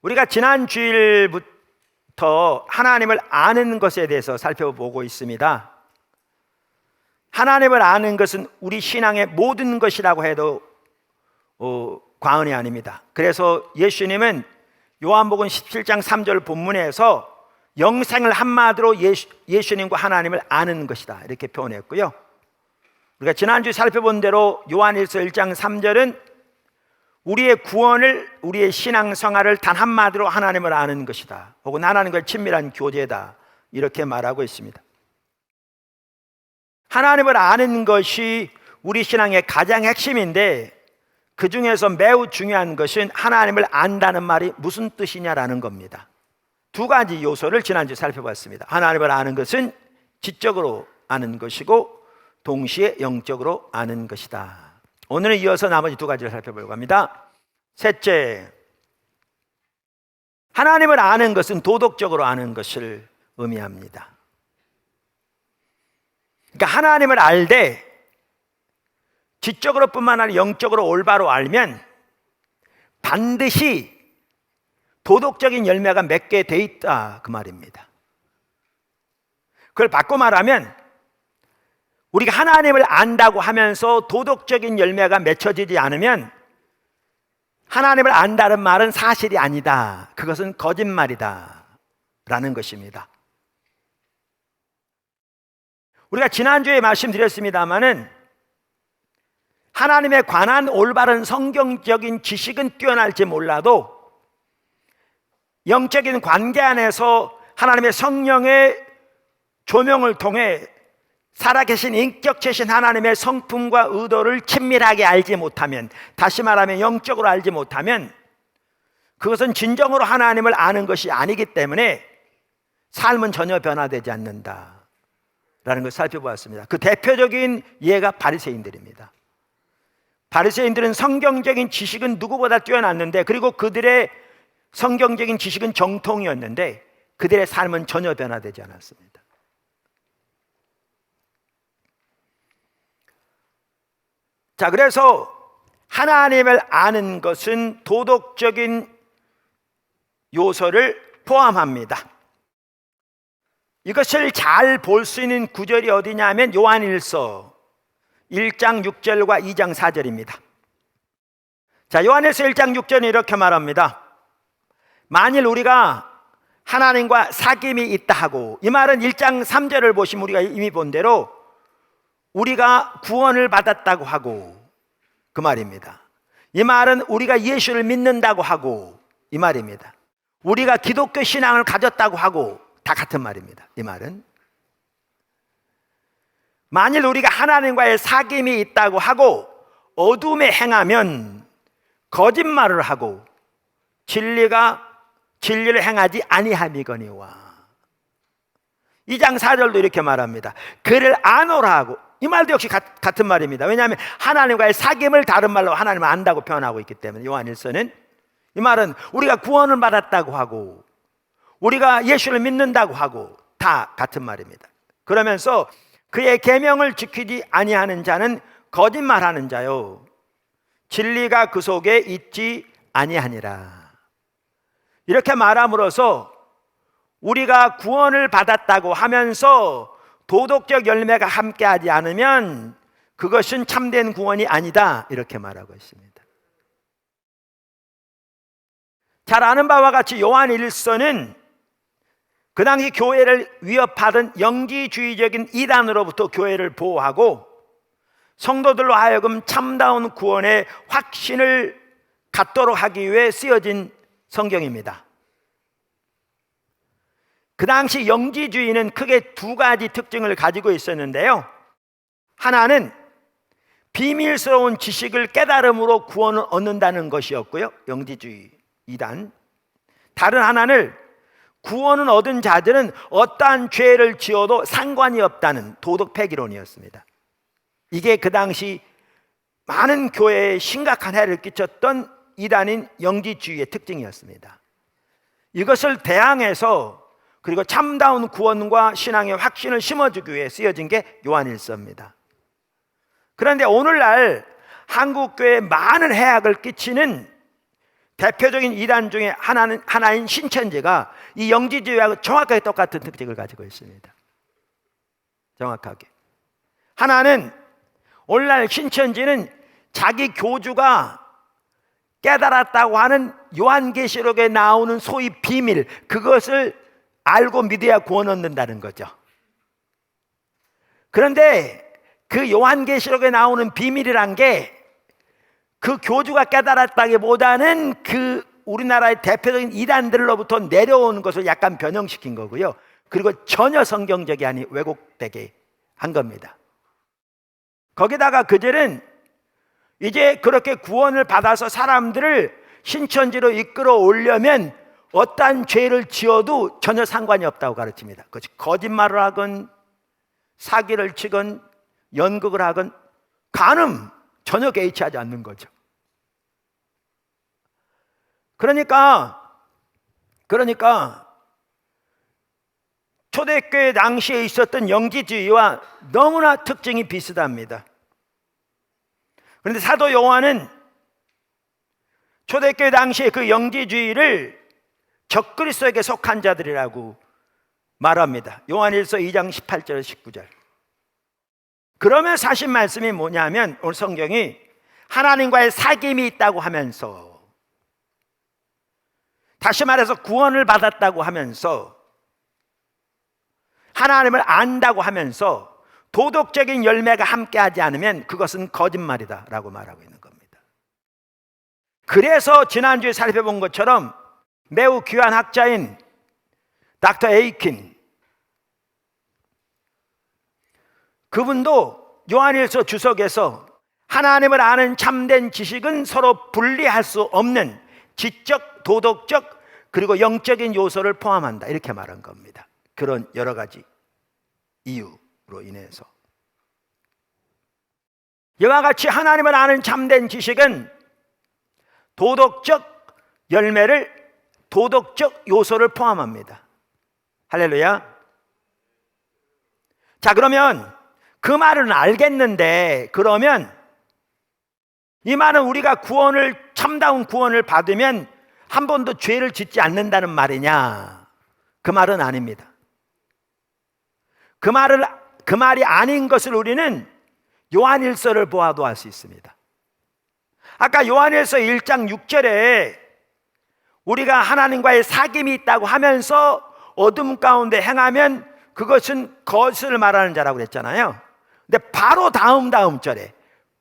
우리가 지난 주일부터 하나님을 아는 것에 대해서 살펴보고 있습니다. 하나님을 아는 것은 우리 신앙의 모든 것이라고 해도 과언이 아닙니다. 그래서 예수님은 요한복음 17장 3절 본문에서 영생을 한마디로 예수님과 하나님을 아는 것이다 이렇게 표현했고요. 우리가 지난주 살펴본 대로 요한일서 1장 3절은 우리의 구원을, 우리의 신앙 생활을 단 한마디로 하나님을 아는 것이다, 혹은 하나님과의 친밀한 교제다 이렇게 말하고 있습니다. 하나님을 아는 것이 우리 신앙의 가장 핵심인데, 그 중에서 매우 중요한 것은 하나님을 안다는 말이 무슨 뜻이냐라는 겁니다. 두 가지 요소를 지난주 살펴봤습니다. 하나님을 아는 것은 지적으로 아는 것이고 동시에 영적으로 아는 것이다. 오늘은 이어서 나머지 두 가지를 살펴보려고 합니다. 셋째, 하나님을 아는 것은 도덕적으로 아는 것을 의미합니다. 그러니까 하나님을 알되 지적으로 뿐만 아니라 영적으로 올바로 알면 반드시 도덕적인 열매가 맺게 돼 있다 그 말입니다. 그걸 바꿔 말하면 우리가 하나님을 안다고 하면서 도덕적인 열매가 맺혀지지 않으면 하나님을 안다는 말은 사실이 아니다, 그것은 거짓말이다 라는 것입니다. 우리가 지난주에 말씀드렸습니다마는 하나님에 관한 올바른 성경적인 지식은 뛰어날지 몰라도 영적인 관계 안에서 하나님의 성령의 조명을 통해 살아계신 인격체신 하나님의 성품과 의도를 친밀하게 알지 못하면, 다시 말하면 영적으로 알지 못하면 그것은 진정으로 하나님을 아는 것이 아니기 때문에 삶은 전혀 변화되지 않는다 라는 것을 살펴보았습니다. 그 대표적인 예가 바리새인들입니다. 바리새인들은 성경적인 지식은 누구보다 뛰어났는데, 그리고 그들의 성경적인 지식은 정통이었는데 그들의 삶은 전혀 변화되지 않았습니다. 자, 그래서 하나님을 아는 것은 도덕적인 요소를 포함합니다. 이것을 잘 볼 수 있는 구절이 어디냐면 요한일서 1장 6절과 2장 4절입니다. 자, 요한일서 1장 6절은 이렇게 말합니다. 만일 우리가 하나님과 사귐이 있다 하고, 이 말은 1장 3절을 보시면 우리가 이미 본 대로 우리가 구원을 받았다고 하고 그 말입니다. 이 말은 우리가 예수를 믿는다고 하고 이 말입니다. 우리가 기독교 신앙을 가졌다고 하고 다 같은 말입니다. 이 말은 만일 우리가 하나님과의 사귐이 있다고 하고 어둠에 행하면 거짓말을 하고 진리를 행하지 아니함이거니와. 2장 4절도 이렇게 말합니다. 그를 아노라 하고, 이 말도 역시 같은 말입니다. 왜냐하면 하나님과의 사귐을 다른 말로 하나님을 안다고 표현하고 있기 때문에. 요한일서는 이 말은 우리가 구원을 받았다고 하고 우리가 예수를 믿는다고 하고 다 같은 말입니다. 그러면서 그의 계명을 지키지 아니하는 자는 거짓말하는 자요 진리가 그 속에 있지 아니하니라. 이렇게 말함으로써 우리가 구원을 받았다고 하면서 도덕적 열매가 함께하지 않으면 그것은 참된 구원이 아니다 이렇게 말하고 있습니다. 잘 아는 바와 같이 요한일서는 그 당시 교회를 위협하던 영지주의적인 이단으로부터 교회를 보호하고 성도들로 하여금 참다운 구원의 확신을 갖도록 하기 위해 쓰여진 성경입니다. 그 당시 영지주의는 크게 두 가지 특징을 가지고 있었는데요. 하나는 비밀스러운 지식을 깨달음으로 구원을 얻는다는 것이었고요, 영지주의 이단. 다른 하나는 구원을 얻은 자들은 어떠한 죄를 지어도 상관이 없다는 도덕 폐기론이었습니다. 이게 그 당시 많은 교회에 심각한 해를 끼쳤던 이단인 영지주의의 특징이었습니다. 이것을 대항해서 그리고 참다운 구원과 신앙의 확신을 심어주기 위해 쓰여진 게 요한일서입니다. 그런데 오늘날 한국교회에 많은 해악을 끼치는 대표적인 이단 중에 하나인 신천지가 이 영지주의하고 정확하게 똑같은 특징을 가지고 있습니다. 정확하게. 하나는 오늘날 신천지는 자기 교주가 깨달았다고 하는 요한계시록에 나오는 소위 비밀, 그것을 알고 믿어야 구원 얻는다는 거죠. 그런데 그 요한계시록에 나오는 비밀이란 게 그 교주가 깨달았다기보다는 그 우리나라의 대표적인 이단들로부터 내려오는 것을 약간 변형시킨 거고요. 그리고 전혀 성경적이 아닌 왜곡되게 한 겁니다. 거기다가 그들은 이제 그렇게 구원을 받아서 사람들을 신천지로 이끌어 오려면 어떠한 죄를 지어도 전혀 상관이 없다고 가르칩니다. 그것이 거짓말을 하건 사기를 치건 연극을 하건 간음 전혀 개의치하지 않는 거죠. 그러니까 초대교회 당시에 있었던 영지주의와 너무나 특징이 비슷합니다. 그런데 사도 요한은 초대교회 당시에 그 영지주의를 적그리스도에게 속한 자들이라고 말합니다. 요한일서 2장 18절 19절. 그러면서 하신 말씀이 뭐냐면 오늘 성경이 하나님과의 사귐이 있다고 하면서, 다시 말해서 구원을 받았다고 하면서, 하나님을 안다고 하면서 도덕적인 열매가 함께하지 않으면 그것은 거짓말이다 라고 말하고 있는 겁니다. 그래서 지난주에 살펴본 것처럼 매우 귀한 학자인 닥터 에이킨, 그분도 요한일서 주석에서 하나님을 아는 참된 지식은 서로 분리할 수 없는 지적, 도덕적, 그리고 영적인 요소를 포함한다 이렇게 말한 겁니다. 그런 여러 가지 이유로 인해서 이와 같이 하나님을 아는 참된 지식은 도덕적 열매를, 도덕적 요소를 포함합니다. 할렐루야. 자, 그러면 그 말은 알겠는데, 그러면 이 말은 우리가 참다운 구원을 받으면 한 번도 죄를 짓지 않는다는 말이냐? 그 말은 아닙니다. 그 말이 아닌 것을 우리는 요한일서를 보아도 알 수 있습니다. 아까 요한일서 1장 6절에 우리가 하나님과의 사귐이 있다고 하면서 어둠 가운데 행하면 그것은 거짓을 말하는 자라고 그랬잖아요. 근데 바로 다음 절에,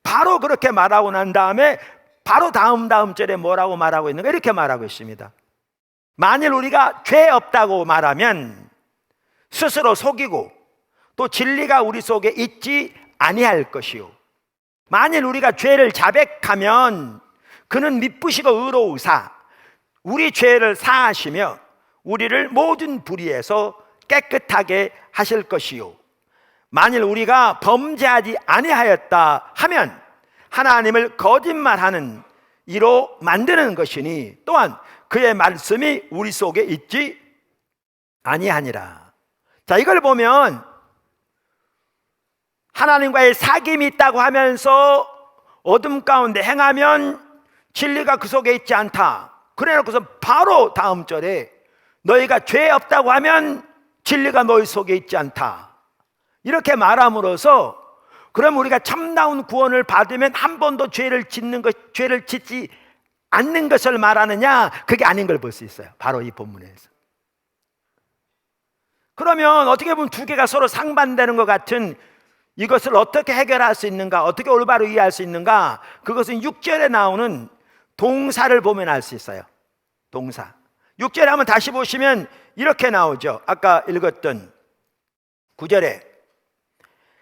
바로 그렇게 말하고 난 다음에 바로 다음 절에 뭐라고 말하고 있는가? 이렇게 말하고 있습니다. 만일 우리가 죄 없다고 말하면 스스로 속이고 또 진리가 우리 속에 있지 아니할 것이요, 만일 우리가 죄를 자백하면 그는 미쁘시고 의로우사 우리 죄를 사하시며 우리를 모든 불의에서 깨끗하게 하실 것이요, 만일 우리가 범죄하지 아니하였다 하면 하나님을 거짓말하는 이로 만드는 것이니 또한 그의 말씀이 우리 속에 있지 아니하니라. 자, 이걸 보면 하나님과의 사귐이 있다고 하면서 어둠 가운데 행하면 진리가 그 속에 있지 않다. 그래놓고서 바로 다음 절에 너희가 죄 없다고 하면 진리가 너희 속에 있지 않다. 이렇게 말함으로써 그럼 우리가 참다운 구원을 받으면 한 번도 죄를 짓지 않는 것을 말하느냐? 그게 아닌 걸 볼 수 있어요. 바로 이 본문에서. 그러면 어떻게 보면 두 개가 서로 상반되는 것 같은 이것을 어떻게 해결할 수 있는가? 어떻게 올바로 이해할 수 있는가? 그것은 6절에 나오는 동사를 보면 알 수 있어요. 동사. 6절에 한번 다시 보시면 이렇게 나오죠. 아까 읽었던 9절에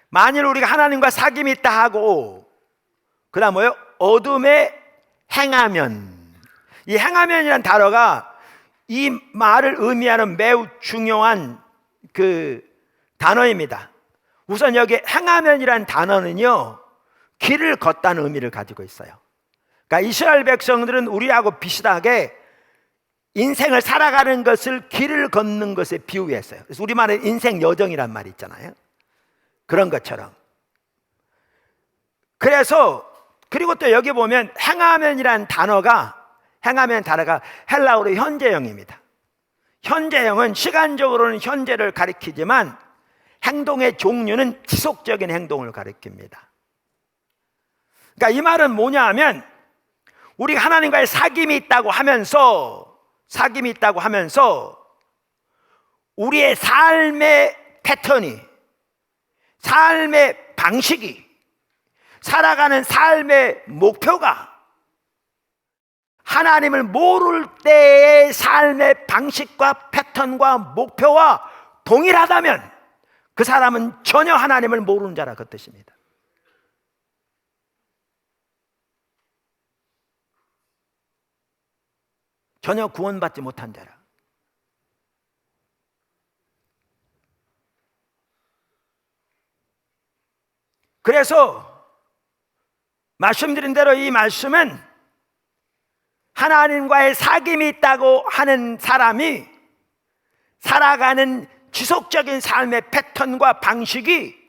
만일 우리가 하나님과 사귐이 있다 하고, 그 다음 뭐요? 어둠에 행하면. 이 행하면이라는 단어가 이 말을 의미하는 매우 중요한 그 단어입니다. 우선 여기 행하면이라는 단어는요, 길을 걷다는 의미를 가지고 있어요. 그러니까 이스라엘 백성들은 우리하고 비슷하게 인생을 살아가는 것을 길을 걷는 것에 비유했어요. 그래서 우리말에 인생 여정이란 말이 있잖아요. 그런 것처럼. 그래서 그리고 또 여기 보면 행하면이라는 단어가 행하면 다르가 헬라어로 현재형입니다. 현재형은 시간적으로는 현재를 가리키지만 행동의 종류는 지속적인 행동을 가리킵니다. 그러니까 이 말은 뭐냐 하면 우리가 하나님과의 사귐이 있다고 하면서 우리의 삶의 패턴이, 삶의 방식이, 살아가는 삶의 목표가 하나님을 모를 때의 삶의 방식과 패턴과 목표와 동일하다면 그 사람은 전혀 하나님을 모르는 자라 그 뜻입니다. 전혀 구원받지 못한 자라. 그래서 말씀드린 대로 이 말씀은 하나님과의 사귐이 있다고 하는 사람이 살아가는 지속적인 삶의 패턴과 방식이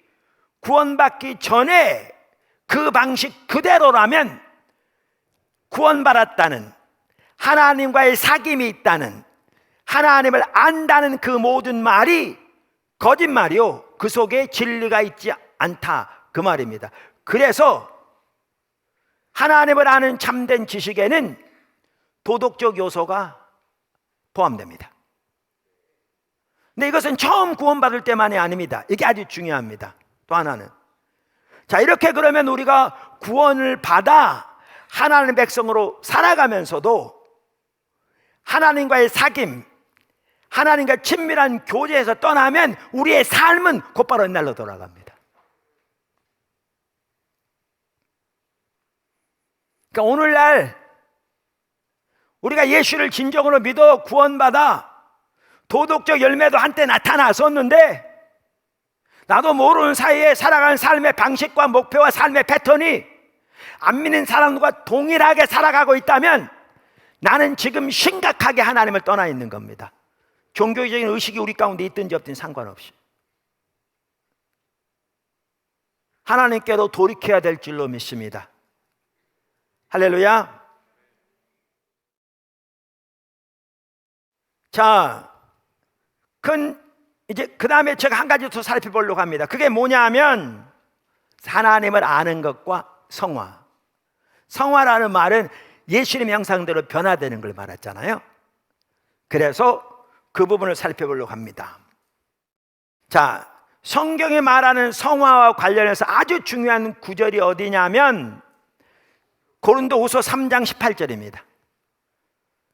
구원받기 전에 그 방식 그대로라면 구원받았다는, 하나님과의 사귐이 있다는, 하나님을 안다는 그 모든 말이 거짓말이요, 그 속에 진리가 있지 않다, 그 말입니다. 그래서 하나님을 아는 참된 지식에는 도덕적 요소가 포함됩니다. 근데 이것은 처음 구원받을 때만이 아닙니다. 이게 아주 중요합니다. 또 하나는, 자, 이렇게 그러면 우리가 구원을 받아 하나님의 백성으로 살아가면서도 하나님과의 사귐, 하나님과 친밀한 교제에서 떠나면 우리의 삶은 곧바로 옛날로 돌아갑니다. 그러니까 오늘날 우리가 예수를 진정으로 믿어 구원받아 도덕적 열매도 한때 나타났었는데 나도 모르는 사이에 살아가는 삶의 방식과 목표와 삶의 패턴이 안 믿는 사람과 동일하게 살아가고 있다면 나는 지금 심각하게 하나님을 떠나 있는 겁니다. 종교적인 의식이 우리 가운데 있든지 없든지 상관없이 하나님께로 돌이켜야 될 줄로 믿습니다. 할렐루야. 자, 이제 그 다음에 제가 한 가지 더 살펴보려고 합니다. 그게 뭐냐 하면 하나님을 아는 것과 성화. 성화라는 말은 예수님 형상대로 변화되는 걸 말했잖아요. 그래서 그 부분을 살펴보려고 합니다. 자, 성경이 말하는 성화와 관련해서 아주 중요한 구절이 어디냐면 고린도후서 3장 18절입니다.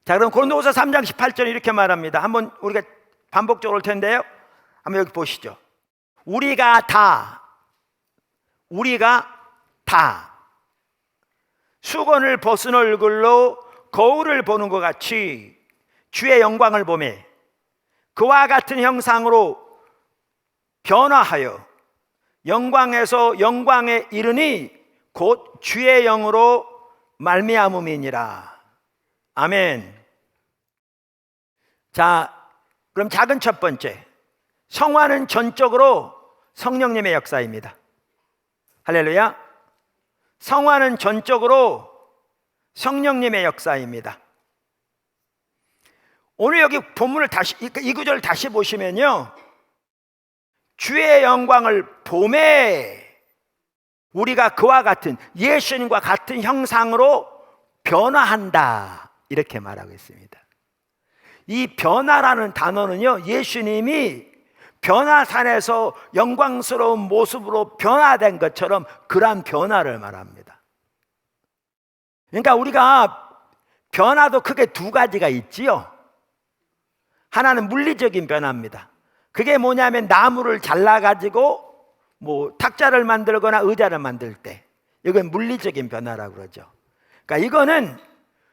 자, 그럼 고린도후서 3장 18절 이렇게 말합니다. 한번 우리가 반복적으로 올 텐데요. 한번 여기 보시죠. 우리가 다 수건을 벗은 얼굴로 거울을 보는 것 같이 주의 영광을 보며 그와 같은 형상으로 변화하여 영광에서 영광에 이르니 곧 주의 영으로 말미암음이니라. 아멘. 자, 그럼 작은 첫 번째, 성화는 전적으로 성령님의 역사입니다. 할렐루야. 성화는 전적으로 성령님의 역사입니다. 오늘 여기 본문을 다시, 이 구절을 다시 보시면요, 주의 영광을 보매 우리가 그와 같은 예수님과 같은 형상으로 변화한다, 이렇게 말하고 있습니다. 이 변화라는 단어는요, 예수님이 변화산에서 영광스러운 모습으로 변화된 것처럼 그러한 변화를 말합니다. 그러니까 우리가 변화도 크게 두 가지가 있지요. 하나는 물리적인 변화입니다. 그게 뭐냐면 나무를 잘라가지고 뭐 탁자를 만들거나 의자를 만들 때, 이건 물리적인 변화라고 그러죠. 그러니까 이거는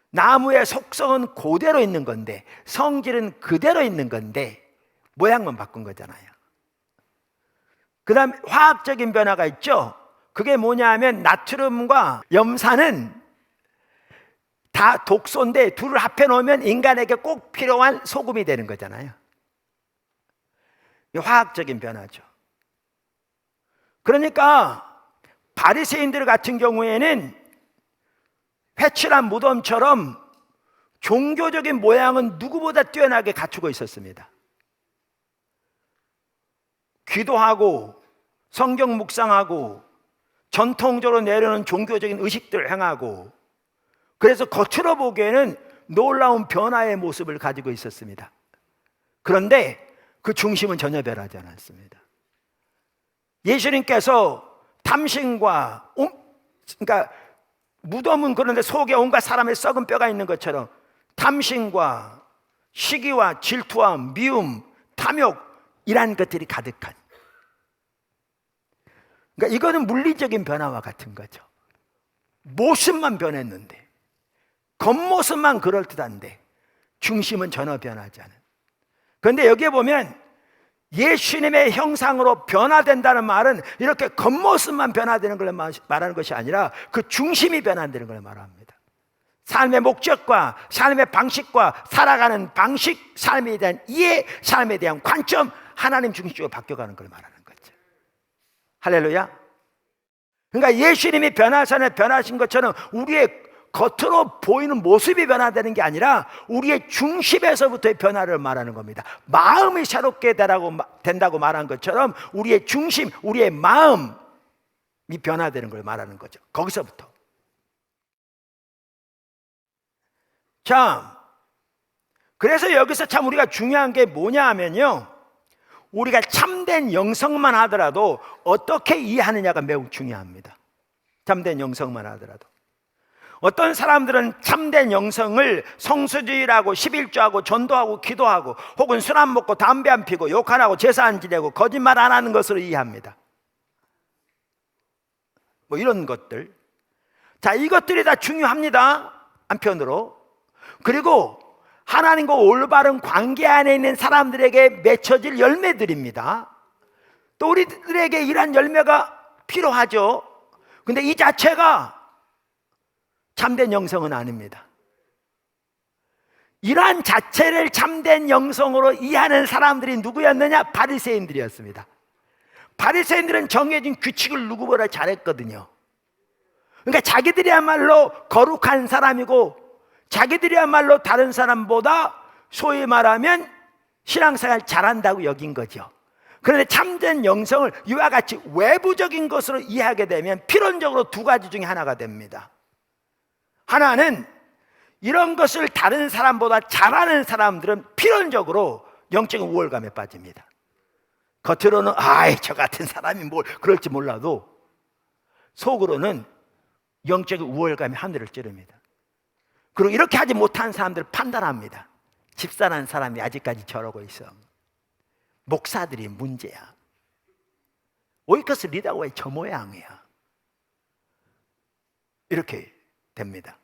나무의 속성은 그대로 있는 건데 성질은 그대로 있는 건데 모양만 바꾼 거잖아요. 그 다음 화학적인 변화가 있죠. 그게 뭐냐 하면 나트륨과 염산은 다 독소인데 둘을 합해 놓으면 인간에게 꼭 필요한 소금이 되는 거잖아요. 화학적인 변화죠. 그러니까 바리새인들 같은 경우에는 회칠한 무덤처럼 종교적인 모양은 누구보다 뛰어나게 갖추고 있었습니다. 기도하고 성경 묵상하고 전통적으로 내려오는 종교적인 의식들을 행하고, 그래서 겉으로 보기에는 놀라운 변화의 모습을 가지고 있었습니다. 그런데 그 중심은 전혀 변하지 않았습니다. 예수님께서 탐심과 그러니까 무덤은 그런데 속에 온갖 사람의 썩은 뼈가 있는 것처럼 탐심과 시기와 질투와 미움, 탐욕, 이란 것들이 가득한, 그러니까 이거는 물리적인 변화와 같은 거죠. 모습만 변했는데, 겉모습만 그럴듯한데 중심은 전혀 변하지 않은. 그런데 여기에 보면 예수님의 형상으로 변화된다는 말은 이렇게 겉모습만 변화되는 걸 말하는 것이 아니라 그 중심이 변화되는 걸 말합니다. 삶의 목적과 삶의 방식과 살아가는 방식, 삶에 대한 이해, 삶에 대한 관점, 하나님 중심으로 바뀌어가는 걸 말하는 거죠. 할렐루야. 그러니까 예수님이 변하신 것처럼 우리의 겉으로 보이는 모습이 변화되는 게 아니라 우리의 중심에서부터의 변화를 말하는 겁니다. 마음이 새롭게 된다고 말한 것처럼 우리의 중심, 우리의 마음이 변화되는 걸 말하는 거죠. 거기서부터. 자, 그래서 여기서 참 우리가 중요한 게 뭐냐 하면요, 우리가 참된 영성만 하더라도 어떻게 이해하느냐가 매우 중요합니다. 참된 영성만 하더라도. 어떤 사람들은 참된 영성을 성수주의라고 11조하고 전도하고 기도하고 혹은 술 안 먹고 담배 안 피고 욕 안 하고 제사 안 지내고 거짓말 안 하는 것으로 이해합니다. 뭐 이런 것들. 자, 이것들이 다 중요합니다. 한편으로. 그리고 하나님과 올바른 관계 안에 있는 사람들에게 맺혀질 열매들입니다. 또 우리들에게 이러한 열매가 필요하죠. 근데 이 자체가 참된 영성은 아닙니다. 이러한 자체를 참된 영성으로 이해하는 사람들이 누구였느냐? 바리새인들이었습니다. 바리새인들은 정해진 규칙을 누구보다 잘했거든요. 그러니까 자기들이야말로 거룩한 사람이고 자기들이야말로 다른 사람보다 소위 말하면 신앙생활 잘한다고 여긴 거죠. 그런데 참된 영성을 이와 같이 외부적인 것으로 이해하게 되면 필연적으로 두 가지 중에 하나가 됩니다. 하나는 이런 것을 다른 사람보다 잘하는 사람들은 필연적으로 영적인 우월감에 빠집니다. 겉으로는 아이 저 같은 사람이 뭘 그럴지 몰라도 속으로는 영적인 우월감이 하늘을 찌릅니다. 그리고 이렇게 하지 못한 사람들을 판단합니다. 집사라는 사람이 아직까지 저러고 있어. 목사들이 문제야. 오이커스 리더가 왜 저 모양이야. 이렇게 됩니다.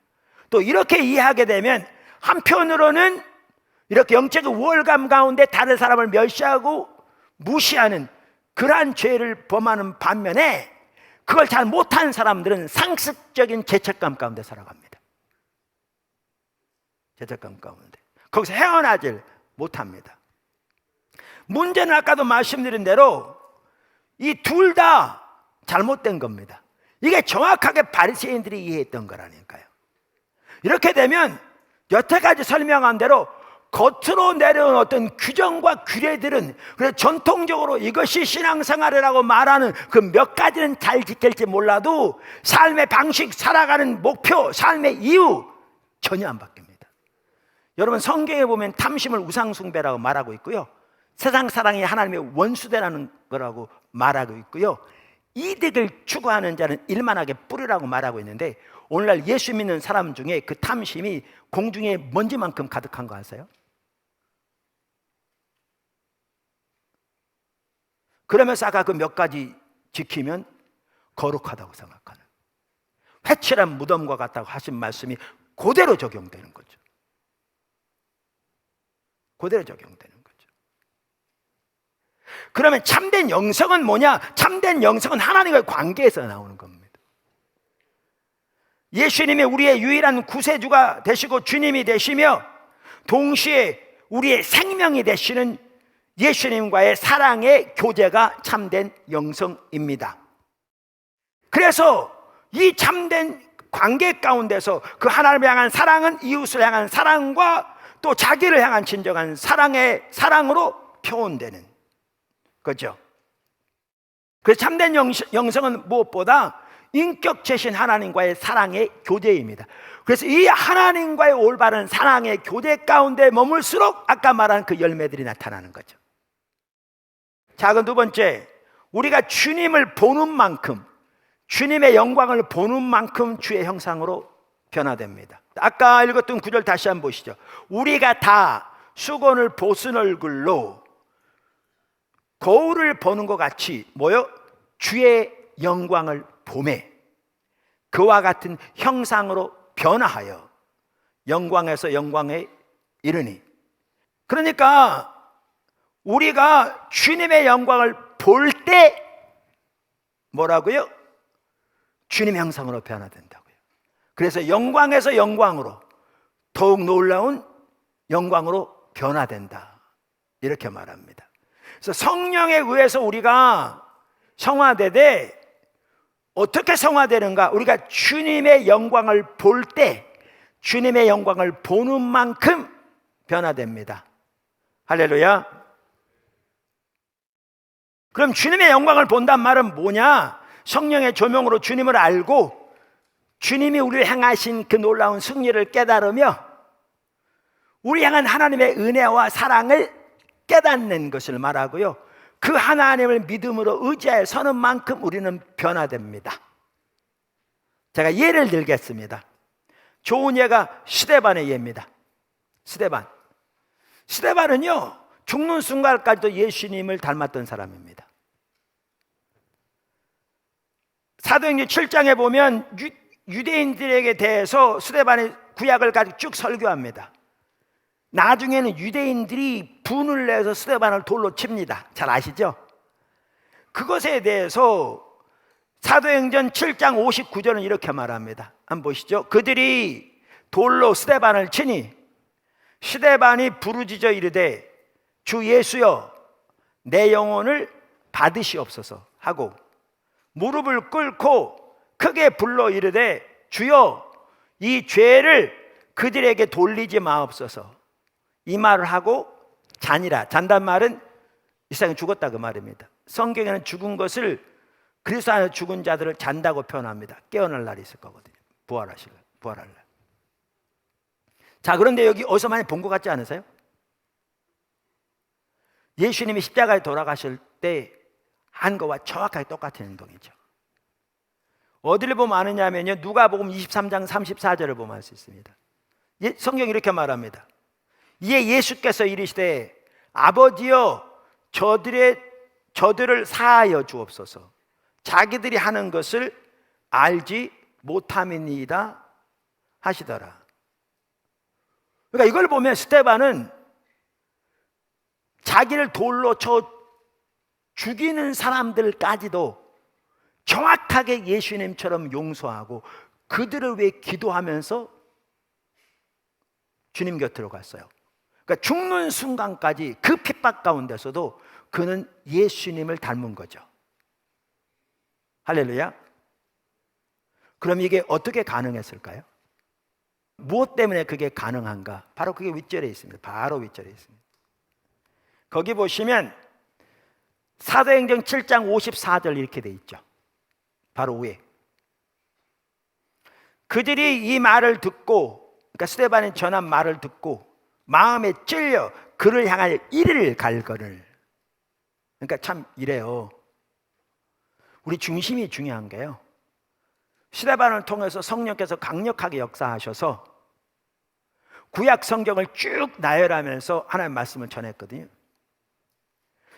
또 이렇게 이해하게 되면 한편으로는 이렇게 영적인 우월감 가운데 다른 사람을 멸시하고 무시하는 그러한 죄를 범하는 반면에 그걸 잘 못한 사람들은 상습적인 죄책감 가운데 살아갑니다. 죄책감 가운데 거기서 헤어나질 못합니다. 문제는 아까도 말씀드린 대로 이 둘 다 잘못된 겁니다. 이게 정확하게 바리새인들이 이해했던 거라니까요. 이렇게 되면 여태까지 설명한 대로 겉으로 내려온 어떤 규정과 규례들은 그래서 전통적으로 이것이 신앙생활이라고 말하는 그 몇 가지는 잘 지킬지 몰라도 삶의 방식, 살아가는 목표, 삶의 이유 전혀 안 바뀝니다. 여러분 성경에 보면 탐심을 우상숭배라고 말하고 있고요, 세상 사랑이 하나님의 원수되라는 거라고 말하고 있고요, 이득을 추구하는 자는 일만하게 뿌리라고 말하고 있는데 오늘날 예수 믿는 사람 중에 그 탐심이 공중에 먼지만큼 가득한 거 아세요? 그러면서 아까 그 몇 가지 지키면 거룩하다고 생각하는, 회칠한 무덤과 같다고 하신 말씀이 그대로 적용되는 거죠. 그대로 적용되는 거죠. 그러면 참된 영성은 뭐냐? 참된 영성은 하나님과의 관계에서 나오는 겁니다. 예수님이 우리의 유일한 구세주가 되시고 주님이 되시며 동시에 우리의 생명이 되시는 예수님과의 사랑의 교제가 참된 영성입니다. 그래서 이 참된 관계 가운데서 그 하나님을 향한 사랑은 이웃을 향한 사랑과 또 자기를 향한 진정한 사랑으로 표현되는 거죠. 그래서 참된 영성은 무엇보다 인격체신 하나님과의 사랑의 교제입니다. 그래서 이 하나님과의 올바른 사랑의 교제 가운데 머물수록 아까 말한 그 열매들이 나타나는 거죠. 자, 그럼 두 번째, 우리가 주님을 보는 만큼, 주님의 영광을 보는 만큼 주의 형상으로 변화됩니다. 아까 읽었던 구절 다시 한번 보시죠. 우리가 다 수건을 벗은 얼굴로 거울을 보는 것 같이 뭐요? 주의 영광을 보매 그와 같은 형상으로 변화하여 영광에서 영광에 이르니. 그러니까 우리가 주님의 영광을 볼 때 뭐라고요? 주님의 형상으로 변화된다고요. 그래서 영광에서 영광으로 더욱 놀라운 영광으로 변화된다, 이렇게 말합니다. 그래서 성령에 의해서 우리가 성화되되 어떻게 성화되는가? 우리가 주님의 영광을 볼 때 주님의 영광을 보는 만큼 변화됩니다. 할렐루야. 그럼 주님의 영광을 본단 말은 뭐냐? 성령의 조명으로 주님을 알고 주님이 우리를 향하신 그 놀라운 승리를 깨달으며 우리 향한 하나님의 은혜와 사랑을 깨닫는 것을 말하고요, 그 하나님을 믿음으로 의지하여 서는 만큼 우리는 변화됩니다. 제가 예를 들겠습니다. 좋은 예가 스데반의 예입니다. 스데반은요 죽는 순간까지도 예수님을 닮았던 사람입니다. 사도행전 7장에 보면 유대인들에게 대해서 스데반의 구약을 가지고 쭉 설교합니다. 나중에는 유대인들이 분을 내서 스데반을 돌로 칩니다. 잘 아시죠? 그것에 대해서 사도행전 7장 59절은 이렇게 말합니다. 한번 보시죠. 그들이 돌로 스데반을 치니 스데반이 부르짖어 이르되 주 예수여 내 영혼을 받으시옵소서 하고 무릎을 꿇고 크게 불러 이르되 주여 이 죄를 그들에게 돌리지 마옵소서. 이 말을 하고 자니라. 잔단 말은 이 세상에 죽었다 그 말입니다. 성경에는 죽은 것을 그리스도 안에서 죽은 자들을 잔다고 표현합니다. 깨어날 날이 있을 거거든요. 부활할 날. 자, 그런데 여기 어디서 많이 본 것 같지 않으세요? 예수님이 십자가에 돌아가실 때 한 거와 정확하게 똑같은 행동이죠. 어디를 보면 아느냐면요, 누가복음 23장 34절을 보면 알 수 있습니다. 성경이 이렇게 말합니다. 이에 예수께서 이르시되 아버지여 저들을 사하여 주옵소서. 자기들이 하는 것을 알지 못함이니이다 하시더라. 그러니까 이걸 보면 스데반은 자기를 돌로 쳐 죽이는 사람들까지도 정확하게 예수님처럼 용서하고 그들을 위해 기도하면서 주님 곁으로 갔어요. 그러니까 죽는 순간까지 그 핍박 가운데서도 그는 예수님을 닮은 거죠. 할렐루야. 그럼 이게 어떻게 가능했을까요? 무엇 때문에 그게 가능한가? 바로 그게 윗절에 있습니다. 바로 윗절에 있습니다. 거기 보시면 사도행전 7장 54절 이렇게 돼 있죠. 바로 위에. 그들이 이 말을 듣고, 그러니까 스데반이 전한 말을 듣고 마음에 찔려 그를 향하여 이를 갈거늘. 그러니까 참 이래요. 우리 중심이 중요한 게요, 스데반을 통해서 성령께서 강력하게 역사하셔서 구약 성경을 쭉 나열하면서 하나님의 말씀을 전했거든요.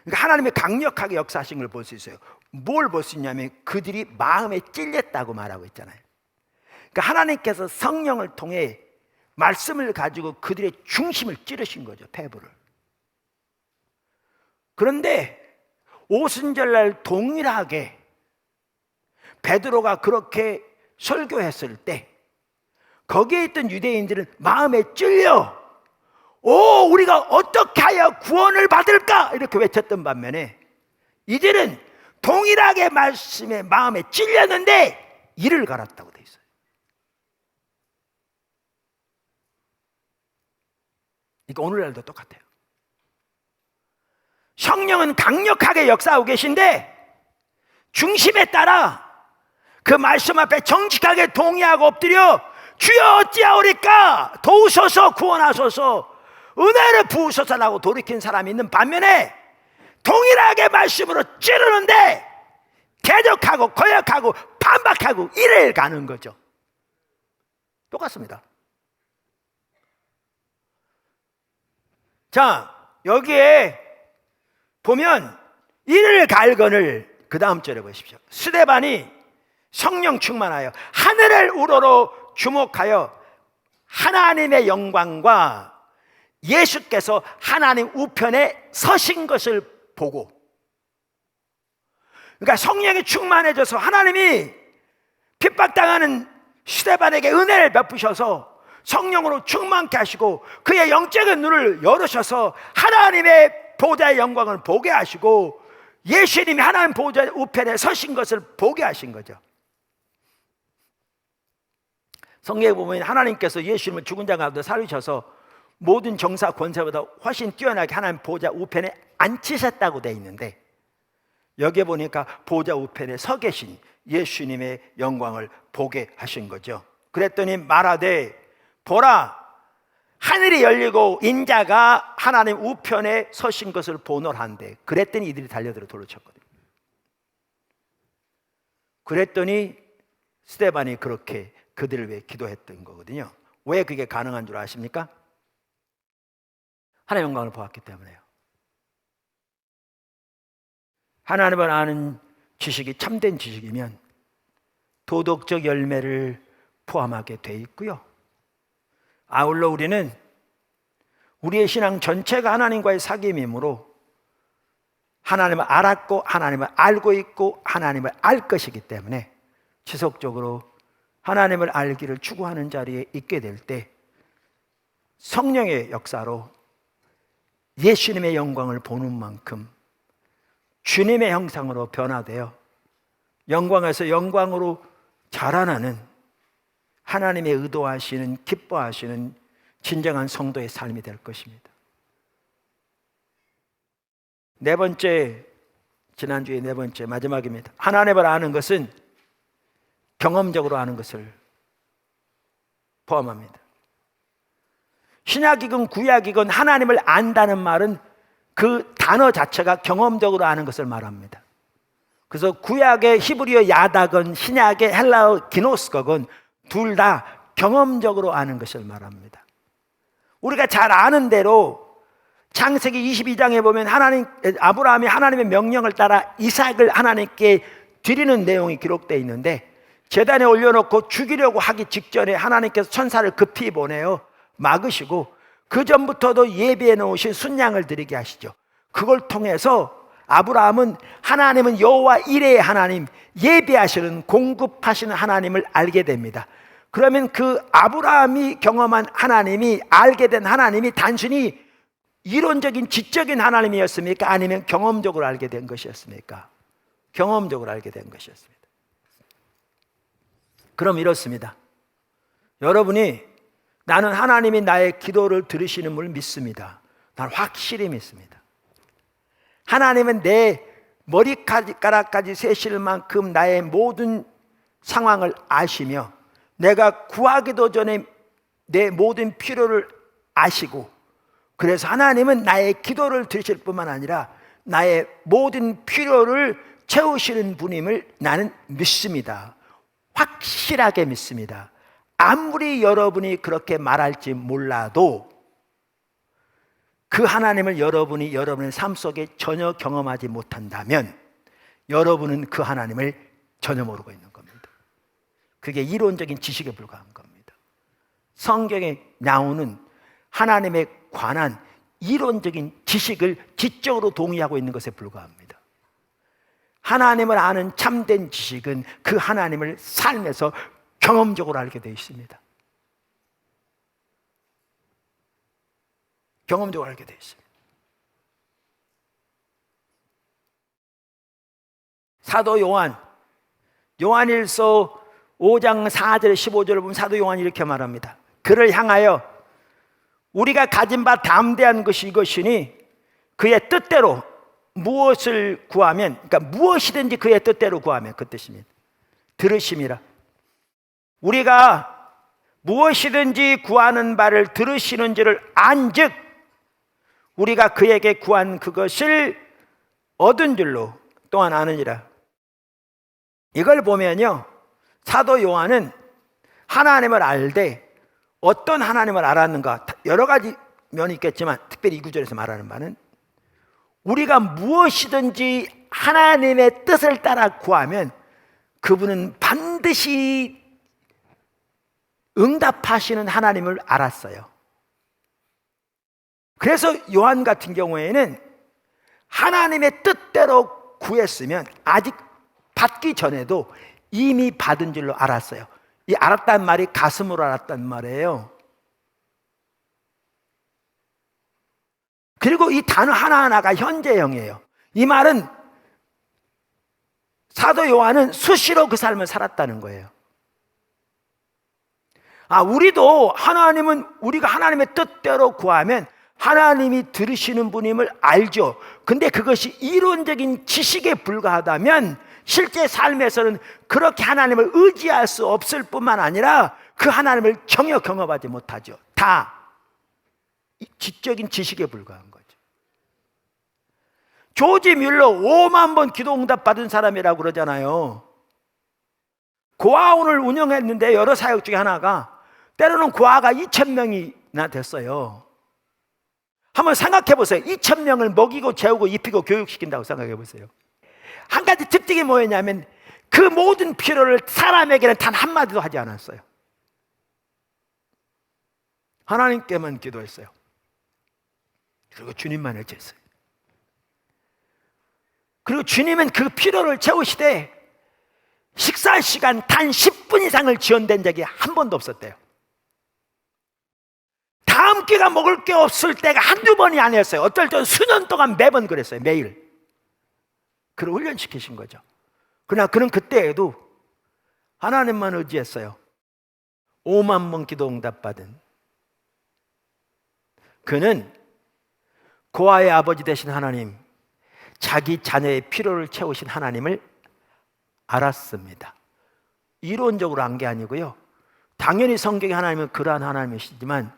그러니까 하나님의 강력하게 역사하신 걸 볼 수 있어요. 뭘 볼 수 있냐면 그들이 마음에 찔렸다고 말하고 있잖아요. 그러니까 하나님께서 성령을 통해 말씀을 가지고 그들의 중심을 찌르신 거죠, 폐부를. 그런데 오순절날 동일하게 베드로가 그렇게 설교했을 때 거기에 있던 유대인들은 마음에 찔려 우리가 어떻게 하여 구원을 받을까 이렇게 외쳤던 반면에 이들은 동일하게 말씀에 마음에 찔렸는데 이를 갈았다고 돼 있어요. 그러니까 오늘날도 똑같아요. 성령은 강력하게 역사하고 계신데 중심에 따라 그 말씀 앞에 정직하게 동의하고 엎드려 주여 어찌하오리까 도우소서 구원하소서 은혜를 부으소서라고 돌이킨 사람이 있는 반면에 동일하게 말씀으로 찌르는데 대적하고 거역하고 반박하고 이래 가는 거죠. 똑같습니다. 자, 여기에 보면 이를 갈건을 그 다음 절에 보십시오. 스데반이 성령 충만하여 하늘을 우러러 주목하여 하나님의 영광과 예수께서 하나님 우편에 서신 것을 보고, 그러니까 성령이 충만해져서 하나님이 핍박당하는 스데반에게 은혜를 베푸셔서 성령으로 충만케 하시고 그의 영적인 눈을 열으셔서 하나님의 보좌의 영광을 보게 하시고 예수님이 하나님 보좌 우편에 서신 것을 보게 하신 거죠. 성경에 보면 하나님께서 예수님을 죽은 자 가운데 살리셔서 모든 정사 권세보다 훨씬 뛰어나게 하나님 보좌 우편에 앉히셨다고 되어 있는데, 여기에 보니까 보좌 우편에 서 계신 예수님의 영광을 보게 하신 거죠. 그랬더니 말하되 보라 하늘이 열리고 인자가 하나님 우편에 서신 것을 보노란데, 그랬더니 이들이 달려들어 돌을 쳤거든요. 그랬더니 스데반이 그렇게 그들을 위해 기도했던 거거든요. 왜 그게 가능한 줄 아십니까? 하나님의 영광을 보았기 때문에요. 하나님을 아는 지식이 참된 지식이면 도덕적 열매를 포함하게 돼 있고요. 아울러 우리는 우리의 신앙 전체가 하나님과의 사귐이므로 하나님을 알았고 하나님을 알고 있고 하나님을 알 것이기 때문에 지속적으로 하나님을 알기를 추구하는 자리에 있게 될 때 성령의 역사로 예수님의 영광을 보는 만큼 주님의 형상으로 변화되어 영광에서 영광으로 자라나는 하나님의 의도하시는 기뻐하시는 진정한 성도의 삶이 될 것입니다. 네 번째, 지난주에 네 번째 마지막입니다. 하나님을 아는 것은 경험적으로 아는 것을 포함합니다. 신약이건 구약이건 하나님을 안다는 말은 그 단어 자체가 경험적으로 아는 것을 말합니다. 그래서 구약의 히브리어 야다건 신약의 헬라어 기노스거건 둘 다 경험적으로 아는 것을 말합니다. 우리가 잘 아는 대로 창세기 22장에 보면 아브라함이 하나님의 명령을 따라 이삭을 하나님께 드리는 내용이 기록되어 있는데, 제단에 올려놓고 죽이려고 하기 직전에 하나님께서 천사를 급히 보내어 막으시고 그 전부터도 예비해 놓으신 순양을 드리게 하시죠. 그걸 통해서 아브라함은 하나님은 여호와 이레의 하나님, 예비하시는 공급하시는 하나님을 알게 됩니다. 그러면 그 아브라함이 경험한 하나님이, 알게 된 하나님이 단순히 이론적인 지적인 하나님이었습니까? 아니면 경험적으로 알게 된 것이었습니까? 경험적으로 알게 된 것이었습니다. 그럼 이렇습니다. 여러분이 나는 하나님이 나의 기도를 들으시는 걸 믿습니다. 난 확실히 믿습니다. 하나님은 내 머리카락까지 세실 만큼 나의 모든 상황을 아시며 내가 구하기도 전에 내 모든 필요를 아시고, 그래서 하나님은 나의 기도를 들으실 뿐만 아니라 나의 모든 필요를 채우시는 분임을 나는 믿습니다. 확실하게 믿습니다. 아무리 여러분이 그렇게 말할지 몰라도 그 하나님을 여러분이 여러분의 삶 속에 전혀 경험하지 못한다면 여러분은 그 하나님을 전혀 모르고 있는 겁니다. 그게 이론적인 지식에 불과한 겁니다. 성경에 나오는 하나님에 관한 이론적인 지식을 지적으로 동의하고 있는 것에 불과합니다. 하나님을 아는 참된 지식은 그 하나님을 삶에서 경험적으로 알게 되어 있습니다. 경험적으로 알게 되어 있습니다. 사도 요한일서 5장 4절 15절을 보면 사도 요한이 이렇게 말합니다. 그를 향하여 우리가 가진 바 담대한 것이 이것이니 그의 뜻대로 무엇을 구하면, 그러니까 무엇이든지 그의 뜻대로 구하면, 그 뜻입니다. 들으심이라. 우리가 무엇이든지 구하는 바를 들으시는 줄을 안즉 우리가 그에게 구한 그것을 얻은 줄로 또한 아느니라. 이걸 보면요, 사도 요한은 하나님을 알되 어떤 하나님을 알았는가, 여러 가지 면이 있겠지만 특별히 이 구절에서 말하는 바는 우리가 무엇이든지 하나님의 뜻을 따라 구하면 그분은 반드시 응답하시는 하나님을 알았어요. 그래서 요한 같은 경우에는 하나님의 뜻대로 구했으면 아직 받기 전에도 이미 받은 줄로 알았어요. 이 알았다는 말이 가슴으로 알았다는 말이에요. 그리고 이 단어 하나하나가 현재형이에요. 이 말은 사도 요한은 수시로 그 삶을 살았다는 거예요. 우리도 우리가 하나님의 뜻대로 구하면 하나님이 들으시는 분임을 알죠. 근데 그것이 이론적인 지식에 불과하다면 실제 삶에서는 그렇게 하나님을 의지할 수 없을 뿐만 아니라 그 하나님을 전혀 경험하지 못하죠. 다 지적인 지식에 불과한 거죠. 조지 뮬러 5만 번 기도 응답 받은 사람이라고 그러잖아요. 고아원을 운영했는데 여러 사역 중에 하나가 때로는 고아가 2,000명이나 됐어요. 한번 생각해 보세요. 2,000명을 먹이고 재우고 입히고 교육시킨다고 생각해 보세요. 한 가지 특징이 뭐였냐면 그 모든 필요를 사람에게는 단 한마디도 하지 않았어요. 하나님께만 기도했어요. 그리고 주님만 의지했어요. 그리고 주님은 그 필요를 채우시되 식사 시간 단 10분 이상을 지연된 적이 한 번도 없었대요. 다음 끼가 먹을 게 없을 때가 한두 번이 아니었어요. 어떨 때는 수년 동안 매번 그랬어요. 매일. 그를 훈련시키신 거죠. 그러나 그는 그때에도 하나님만 의지했어요. 5만 번 기도 응답받은 그는 고아의 아버지 되신 하나님, 자기 자녀의 필요를 채우신 하나님을 알았습니다. 이론적으로 한 게 아니고요, 당연히 성경의 하나님은 그러한 하나님이시지만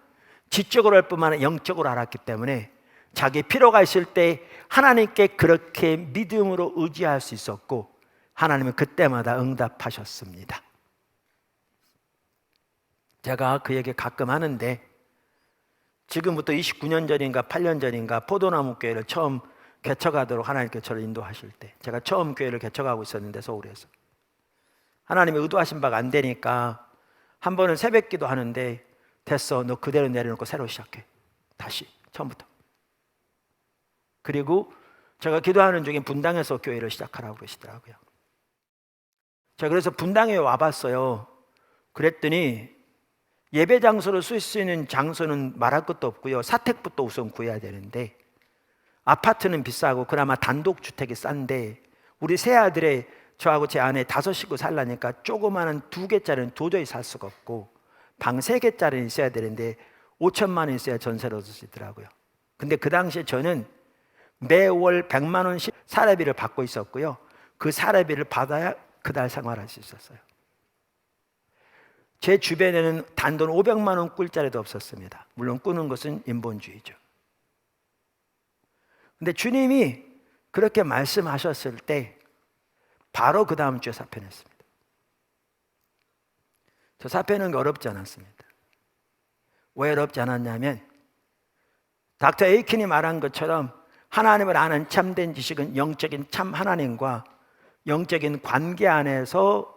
지적으로 할 뿐만 아니라 영적으로 알았기 때문에 자기 필요가 있을 때 하나님께 그렇게 믿음으로 의지할 수 있었고 하나님은 그때마다 응답하셨습니다. 제가 그 얘기 가끔 하는데 지금부터 29년 전인가 8년 전인가 포도나무 교회를 처음 개척하도록 하나님께 저를 인도하실 때, 제가 처음 교회를 개척하고 있었는데 서울에서 하나님의 의도하신 바가 안 되니까 한 번은 새벽기도 하는데 됐어, 너 그대로 내려놓고 새로 시작해, 다시 처음부터. 그리고 제가 기도하는 중에 분당에서 교회를 시작하라고 그러시더라고요. 제가 그래서 분당에 와봤어요. 그랬더니 예배 장소를 쓸 수 있는 장소는 말할 것도 없고요, 사택부터 우선 구해야 되는데 아파트는 비싸고 그나마 단독주택이 싼데 우리 세 아들의 저하고 제 아내 5식구 살라니까 조그마한 2개짜리는 도저히 살 수가 없고 방 3개짜리는 있어야 되는데 5천만 원 있어야 전세를 얻으시더라고요. 근데 그 당시에 저는 매월 100만 원씩 사례비를 받고 있었고요, 그 사례비를 받아야 그달 생활할 수 있었어요. 제 주변에는 단돈 500만 원 꿀 자리도 없었습니다. 물론 꾸는 것은 인본주의죠. 근데 주님이 그렇게 말씀하셨을 때 바로 그 다음 주에 사표냈습니다. 저 사표는 어렵지 않았습니다. 왜 어렵지 않았냐면 닥터 에이킨이 말한 것처럼 하나님을 아는 참된 지식은 영적인 참 하나님과 영적인 관계 안에서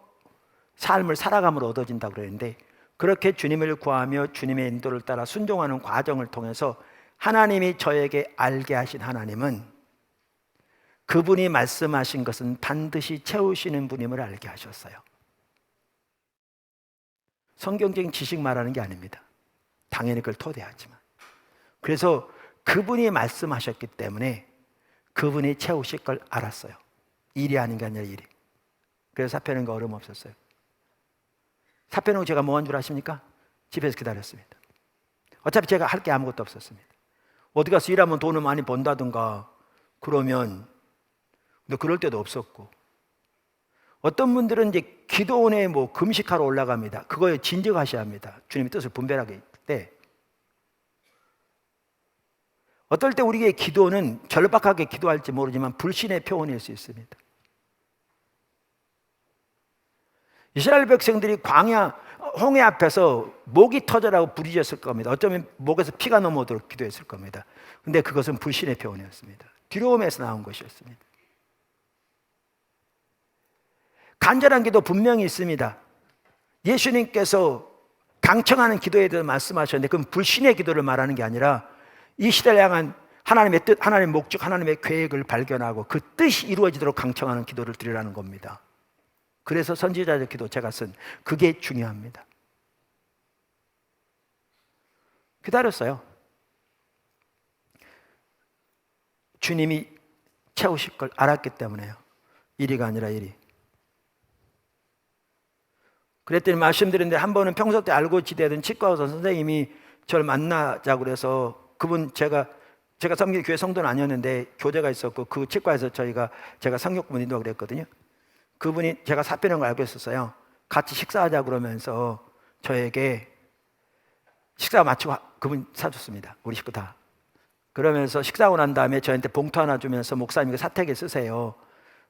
삶을 살아감으로 얻어진다고 그러는데, 그렇게 주님을 구하며 주님의 인도를 따라 순종하는 과정을 통해서 하나님이 저에게 알게 하신 하나님은 그분이 말씀하신 것은 반드시 채우시는 분임을 알게 하셨어요. 성경적인 지식 말하는 게 아닙니다. 당연히 그걸 토대하지만. 그래서 그분이 말씀하셨기 때문에 그분이 채우실 걸 알았어요. 일이 아닌 게 아니라 일이. 그래서 사표는 거 어려움 없었어요. 사표는 제가 뭐 한 줄 아십니까? 집에서 기다렸습니다. 어차피 제가 할 게 아무것도 없었습니다. 어디 가서 일하면 돈을 많이 번다든가 그러면, 근데 그럴 때도 없었고, 어떤 분들은 이제 기도원에 뭐 금식하러 올라갑니다. 그거에 진정하셔야 합니다. 주님의 뜻을 분별하게 할 때. 어떨 때 우리의 기도는 절박하게 기도할지 모르지만 불신의 표현일 수 있습니다. 이스라엘 백성들이 광야 홍해 앞에서 목이 터져라고 부르짖었을 겁니다. 어쩌면 목에서 피가 넘어오도록 기도했을 겁니다. 근데 그것은 불신의 표현이었습니다. 두려움에서 나온 것이었습니다. 간절한 기도 분명히 있습니다. 예수님께서 강청하는 기도에 대해서 말씀하셨는데 그건 불신의 기도를 말하는 게 아니라 이 시대를 향한 하나님의 뜻, 하나님의 목적, 하나님의 계획을 발견하고 그 뜻이 이루어지도록 강청하는 기도를 드리라는 겁니다. 그래서 선지자적 기도 제가 쓴 그게 중요합니다. 기다렸어요. 주님이 채우실 걸 알았기 때문에요. 일이가 아니라 일이. 그랬더니 말씀드렸는데 한 번은 평소 때 알고 지내던 치과의사 선생님이 저를 만나자고 그래서 그분 제가 섬기는 교회 성도는 아니었는데 교제가 있었고 그 치과에서 제가 성역분 인도하고 그랬거든요. 그분이 제가 사표낸 걸 알고 있었어요. 같이 식사하자 그러면서 저에게 식사 마치고 그분 사줬습니다. 우리 식구 다. 그러면서 식사하고 난 다음에 저한테 봉투 하나 주면서 목사님 사택에 쓰세요.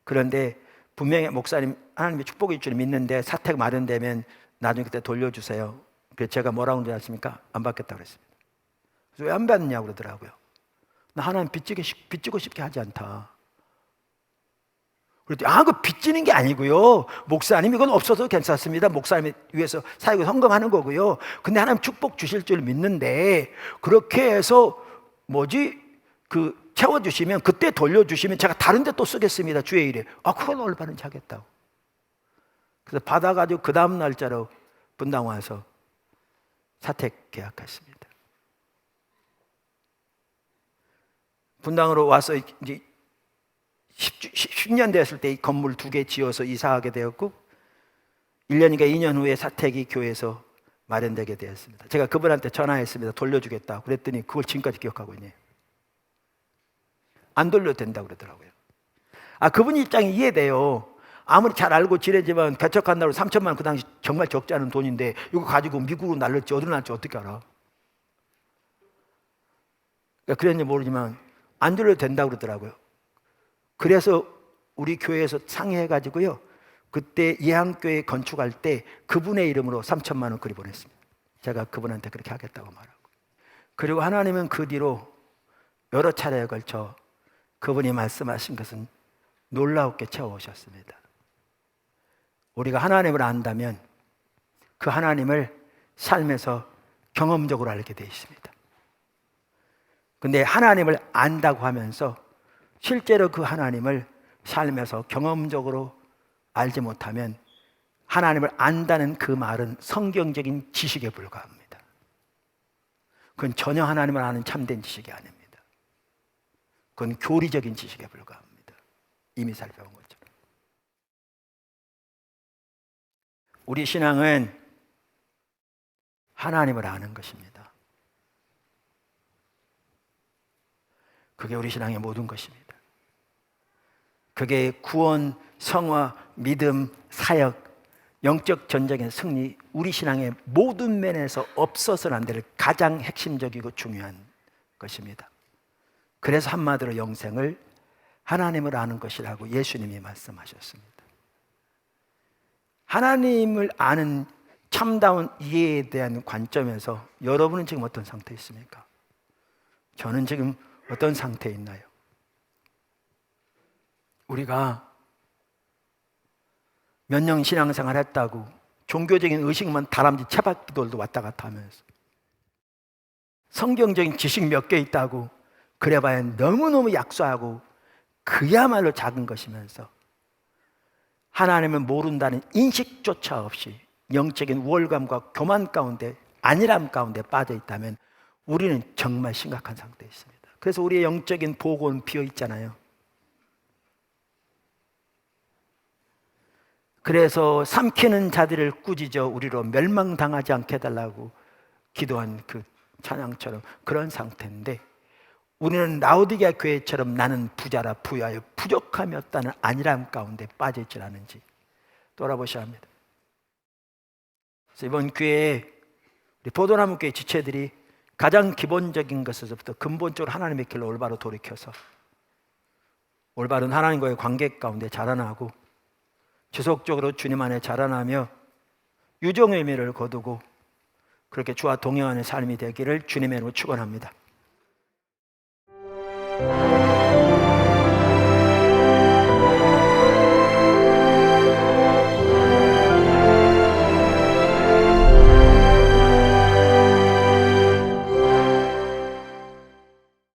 그런데 분명히 목사님 하나님의 축복이 줄 믿는데 사택 마련되면 나중에 그때 돌려주세요. 그래서 제가 뭐라고 하는지 아십니까? 안 받겠다고 그랬습니다. 그래서 왜 안 받느냐고 그러더라고요. 나 하나님 빚지고 싶게 하지 않다. 그랬더니 그 빚지는 게 아니고요. 목사님 이건 없어도 괜찮습니다. 목사님 위해서 사역을 헌금하는 거고요. 근데 하나님 축복 주실 줄 믿는데 그렇게 해서 채워주시면 그때 돌려주시면 제가 다른 데 또 쓰겠습니다. 주의 일에. 그건 얼마든지 하겠다고. 그래서 받아가지고 그 다음 날짜로 분당 와서 사택 계약했습니다. 분당으로 와서 이제 10년 됐을 때 이 건물 2개 지어서 이사하게 되었고 1년인가 2년 후에 사택이 교회에서 마련되게 되었습니다. 제가 그분한테 전화했습니다. 돌려주겠다고. 그랬더니 그걸 지금까지 기억하고 있네요. 안 돌려도 된다고 그러더라고요. 그분 입장이 이해돼요. 아무리 잘 알고 지내지만 개척한다고 3천만 원 그 당시 정말 적지 않은 돈인데 이거 가지고 미국으로 날릴지 어디로 날지 어떻게 알아? 그랬는지 모르지만 안 돌려도 된다고 그러더라고요. 그래서 우리 교회에서 상의해가지고요. 그때 예한교회 건축할 때 그분의 이름으로 3천만 원 그리 보냈습니다. 제가 그분한테 그렇게 하겠다고 말하고. 그리고 하나님은 그 뒤로 여러 차례에 걸쳐 그분이 말씀하신 것은 놀라웠게 채워오셨습니다. 우리가 하나님을 안다면 그 하나님을 삶에서 경험적으로 알게 되어 있습니다. 근데 하나님을 안다고 하면서 실제로 그 하나님을 삶에서 경험적으로 알지 못하면 하나님을 안다는 그 말은 성경적인 지식에 불과합니다. 그건 전혀 하나님을 아는 참된 지식이 아닙니다. 그건 교리적인 지식에 불과합니다. 이미 살펴본 것처럼. 우리 신앙은 하나님을 아는 것입니다. 그게 우리 신앙의 모든 것입니다. 그게 구원, 성화, 믿음, 사역, 영적 전쟁의 승리, 우리 신앙의 모든 면에서 없어서는 안 될 가장 핵심적이고 중요한 것입니다. 그래서 한마디로 영생을 하나님을 아는 것이라고 예수님이 말씀하셨습니다. 하나님을 아는 참다운 이해에 대한 관점에서 여러분은 지금 어떤 상태에 있습니까? 저는 지금 어떤 상태에 있나요? 우리가 몇 년 신앙생활 했다고 종교적인 의식만 다람쥐 채바퀴돌도 왔다 갔다 하면서 성경적인 지식 몇 개 있다고 그래봐야 너무너무 약소하고 그야말로 작은 것이면서 하나님을 모른다는 인식조차 없이 영적인 우월감과 교만 가운데 안일함 가운데 빠져 있다면 우리는 정말 심각한 상태에 있습니다. 그래서 우리의 영적인 보고는 비어 있잖아요. 그래서 삼키는 자들을 꾸짖어 우리로 멸망당하지 않게 해달라고 기도한 그 찬양처럼 그런 상태인데, 우리는 라오디게아 교회처럼 나는 부자라 부유하여 부족함이 없다는 안일함 가운데 빠질지 않은지 돌아보셔야 합니다. 그래서 이번 기회에 우리 포도나무 교회 지체들이 가장 기본적인 것에서부터 근본적으로 하나님의 길로 올바로 돌이켜서 올바른 하나님과의 관계 가운데 자라나고 지속적으로 주님 안에 자라나며 유종의 의미를 거두고 그렇게 주와 동행하는 삶이 되기를 주님의 이름으로 축원합니다.